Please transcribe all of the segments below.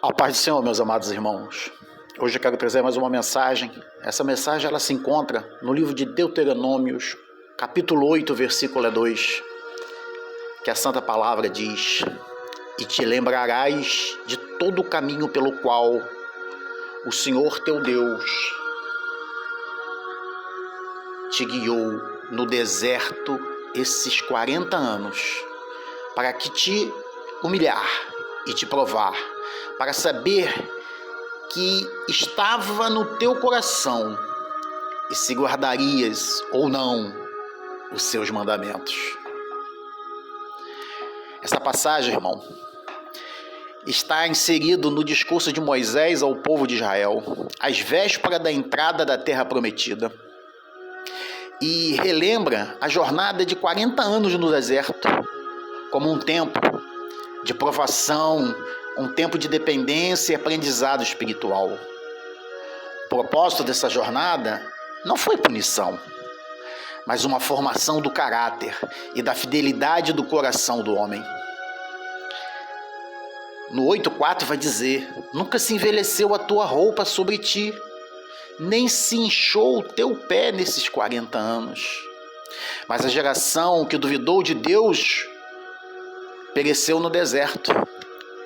A paz do Senhor, meus amados irmãos. Hoje eu quero trazer mais uma mensagem. Essa mensagem ela se encontra no livro de Deuteronômios, capítulo 8, versículo 2, que a Santa Palavra diz: E te lembrarás de todo o caminho pelo qual o Senhor teu Deus te guiou no deserto esses 40 anos, para que te humilhar e te provar, para saber que estava no teu coração e se guardarias ou não os seus mandamentos. Essa passagem, irmão, está inserido no discurso de Moisés ao povo de Israel, às vésperas da entrada da Terra Prometida, e relembra a jornada de 40 anos no deserto como um tempo de provação, um tempo de dependência e aprendizado espiritual. O propósito dessa jornada não foi punição, mas uma formação do caráter e da fidelidade do coração do homem. No 8,4 vai dizer: nunca se envelheceu a tua roupa sobre ti, nem se inchou o teu pé nesses 40 anos. Mas a geração que duvidou de Deus pereceu no deserto.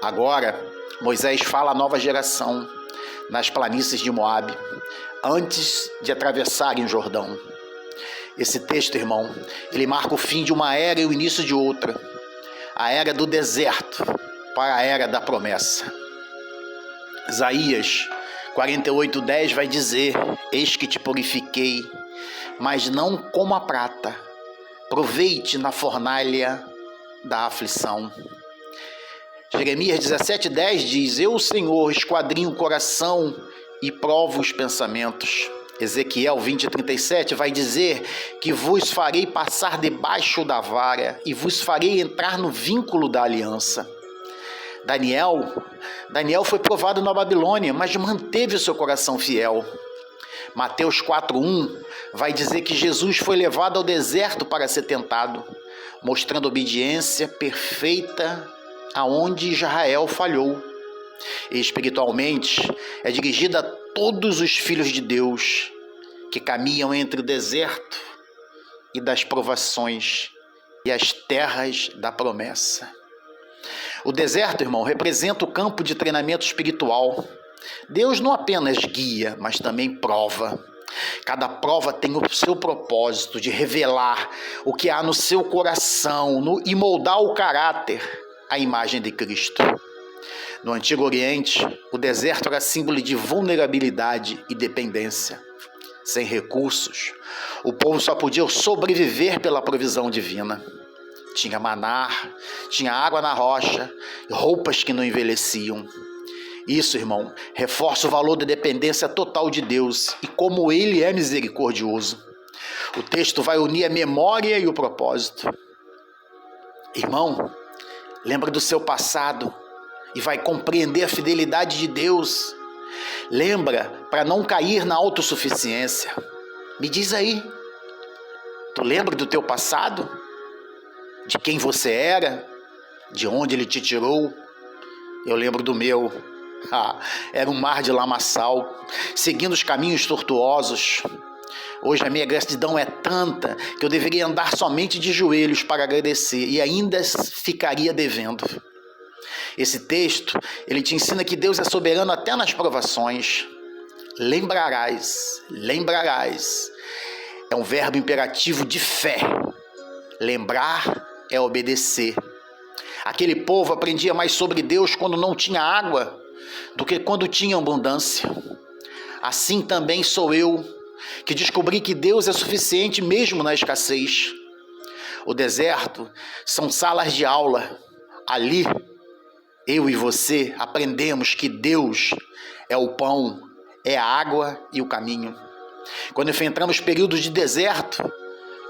Agora, Moisés fala à nova geração nas planícies de Moabe, antes de atravessarem o Jordão. Esse texto, irmão, ele marca o fim de uma era e o início de outra. A era do deserto para a era da promessa. Isaías 48:10 vai dizer: Eis que te purifiquei, mas não como a prata. Provei-te na fornalha da aflição. Jeremias 17:10 diz: Eu, Senhor, esquadrinho o coração e provo os pensamentos. Ezequiel 20:37 vai dizer que vos farei passar debaixo da vara e vos farei entrar no vínculo da aliança. Daniel foi provado na Babilônia, mas manteve o seu coração fiel. Mateus 4:1 vai dizer que Jesus foi levado ao deserto para ser tentado, mostrando obediência perfeita aonde Israel falhou. E espiritualmente é dirigida a todos os filhos de Deus que caminham entre o deserto e das provações e as terras da promessa. O deserto, irmão, representa o campo de treinamento espiritual. Deus não apenas guia, mas também prova. Cada prova tem o seu propósito de revelar o que há no seu coração e moldar o caráter à imagem de Cristo. No Antigo Oriente, o deserto era símbolo de vulnerabilidade e dependência. Sem recursos, o povo só podia sobreviver pela provisão divina. Tinha maná, tinha água na rocha, roupas que não envelheciam. Isso, irmão, reforça o valor da dependência total de Deus e como Ele é misericordioso. O texto vai unir a memória e o propósito. Irmão, lembra do seu passado e vai compreender a fidelidade de Deus. Lembra para não cair na autossuficiência. Me diz aí, tu lembra do teu passado? De quem você era? De onde Ele te tirou? Eu lembro do meu. Era um mar de lamaçal, seguindo os caminhos tortuosos. Hoje a minha gratidão é tanta que eu deveria andar somente de joelhos para agradecer e ainda ficaria devendo. Esse texto, ele te ensina que Deus é soberano até nas provações. Lembrarás. É um verbo imperativo de fé. Lembrar é obedecer. Aquele povo aprendia mais sobre Deus quando não tinha água do que quando tinha abundância. Assim também sou eu, que descobri que Deus é suficiente mesmo na escassez. O deserto são salas de aula. Ali, eu e você aprendemos que Deus é o pão, é a água e o caminho. Quando enfrentamos períodos de deserto,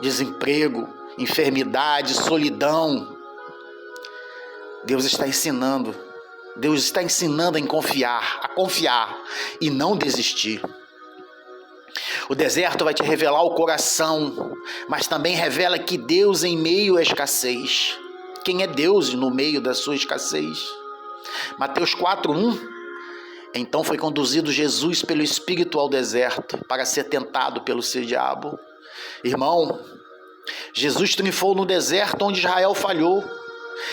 desemprego, enfermidade, solidão, Deus está ensinando a confiar e não desistir. O deserto vai te revelar o coração, mas também revela que Deus em meio à escassez. Quem é Deus no meio da sua escassez? Mateus 4:1 Então foi conduzido Jesus pelo Espírito ao deserto para ser tentado pelo seu diabo. Irmão, Jesus triunfou no deserto onde Israel falhou.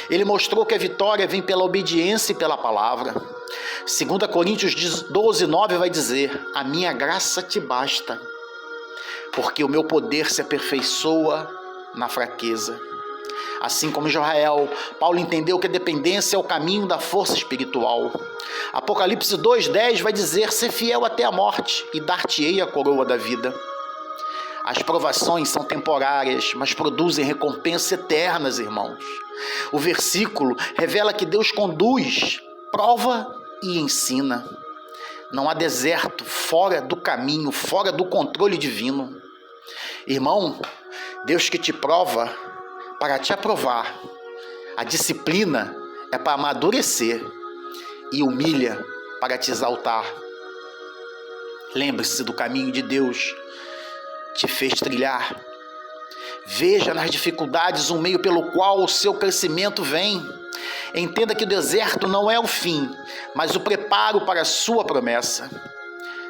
Ele mostrou que a vitória vem pela obediência e pela palavra. 2 Coríntios 12:9 vai dizer: a minha graça te basta, porque o meu poder se aperfeiçoa na fraqueza. Assim como Israel, Paulo entendeu que a dependência é o caminho da força espiritual. Apocalipse 2:10 vai dizer: ser fiel até a morte e dar-te-ei a coroa da vida. As provações são temporárias, mas produzem recompensas eternas, irmãos. O versículo revela que Deus conduz, prova e ensina. Não há deserto fora do caminho, fora do controle divino. Irmão, Deus que te prova para te aprovar. A disciplina é para amadurecer e humilha para te exaltar. Lembre-se do caminho de Deus te fez trilhar. Veja nas dificuldades um meio pelo qual o seu crescimento vem. Entenda que o deserto não é o fim, mas o preparo para a sua promessa.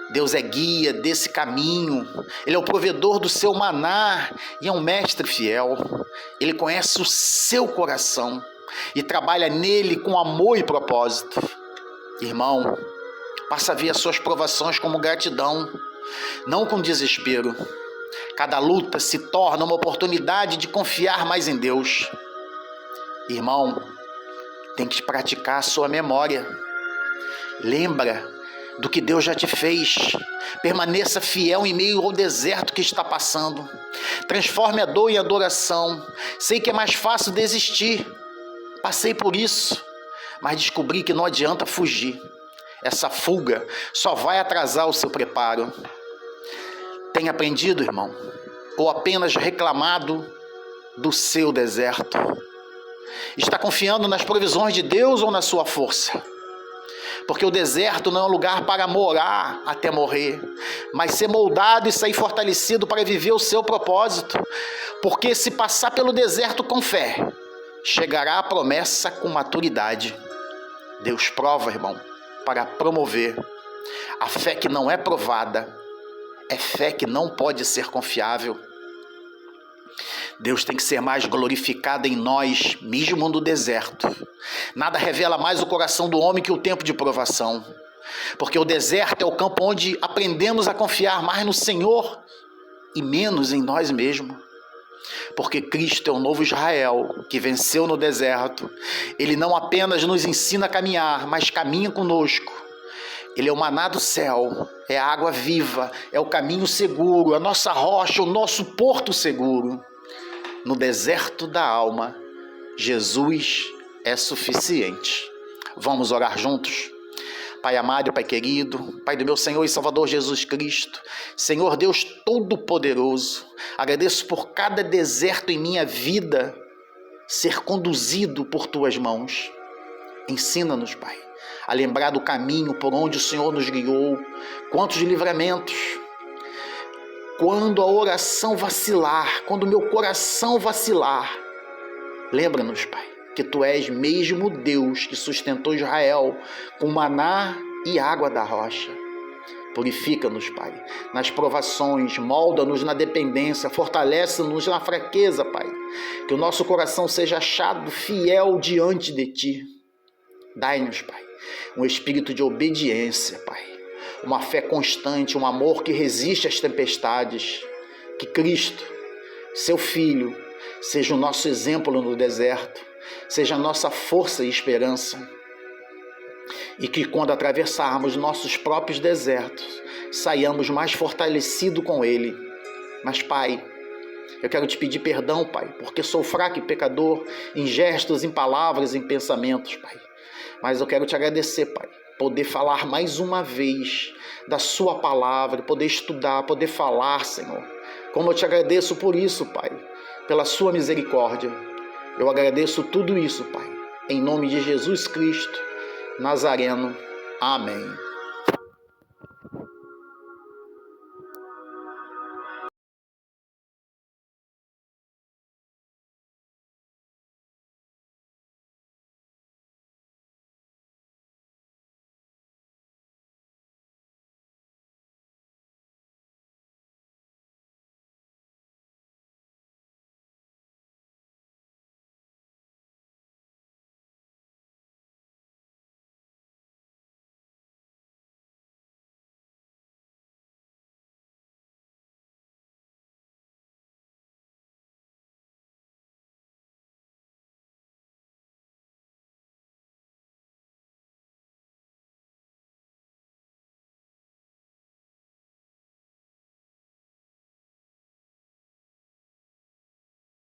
Deus é guia desse caminho, Ele é o provedor do seu maná e é um mestre fiel. Ele conhece o seu coração e trabalha nele com amor e propósito. Irmão, passa a ver as suas provações como gratidão, não com desespero. Cada luta se torna uma oportunidade de confiar mais em Deus. Irmão, tem que praticar a sua memória. Lembra do que Deus já te fez. Permaneça fiel em meio ao deserto que está passando. Transforme a dor em adoração. Sei que é mais fácil desistir. Passei por isso, mas descobri que não adianta fugir. Essa fuga só vai atrasar o seu preparo. Tem aprendido, irmão? Ou apenas reclamado do seu deserto? Está confiando nas provisões de Deus ou na sua força? Porque o deserto não é um lugar para morar até morrer, mas ser moldado e sair fortalecido para viver o seu propósito. Porque se passar pelo deserto com fé, chegará a promessa com maturidade. Deus prova, irmão, para promover. A fé que não é provada é fé que não pode ser confiável. Deus tem que ser mais glorificado em nós, mesmo no deserto. Nada revela mais o coração do homem que o tempo de provação. Porque o deserto é o campo onde aprendemos a confiar mais no Senhor e menos em nós mesmos. Porque Cristo é o novo Israel que venceu no deserto. Ele não apenas nos ensina a caminhar, mas caminha conosco. Ele é o maná do céu, é a água viva, é o caminho seguro, a nossa rocha, o nosso porto seguro. No deserto da alma, Jesus é suficiente. Vamos orar juntos? Pai amado, Pai querido, Pai do meu Senhor e Salvador Jesus Cristo, Senhor Deus Todo-Poderoso, agradeço por cada deserto em minha vida ser conduzido por Tuas mãos. Ensina-nos, Pai, a lembrar do caminho por onde o Senhor nos guiou. Quantos livramentos! Quando a oração vacilar, quando o meu coração vacilar, lembra-nos, Pai, que Tu és mesmo Deus que sustentou Israel com maná e água da rocha. Purifica-nos, Pai, nas provações, molda-nos na dependência, fortalece-nos na fraqueza, Pai. Que o nosso coração seja achado fiel diante de Ti. Dai-nos, Pai, um espírito de obediência, Pai. Uma fé constante, um amor que resiste às tempestades. Que Cristo, Seu Filho, seja o nosso exemplo no deserto, seja a nossa força e esperança. E que quando atravessarmos nossos próprios desertos, saiamos mais fortalecidos com Ele. Mas, Pai, eu quero Te pedir perdão, Pai, porque sou fraco e pecador em gestos, em palavras, em pensamentos, Pai. Mas eu quero Te agradecer, Pai, poder falar mais uma vez da Sua palavra, poder estudar, poder falar, Senhor. Como eu Te agradeço por isso, Pai, pela Sua misericórdia. Eu agradeço tudo isso, Pai, em nome de Jesus Cristo Nazareno. Amém.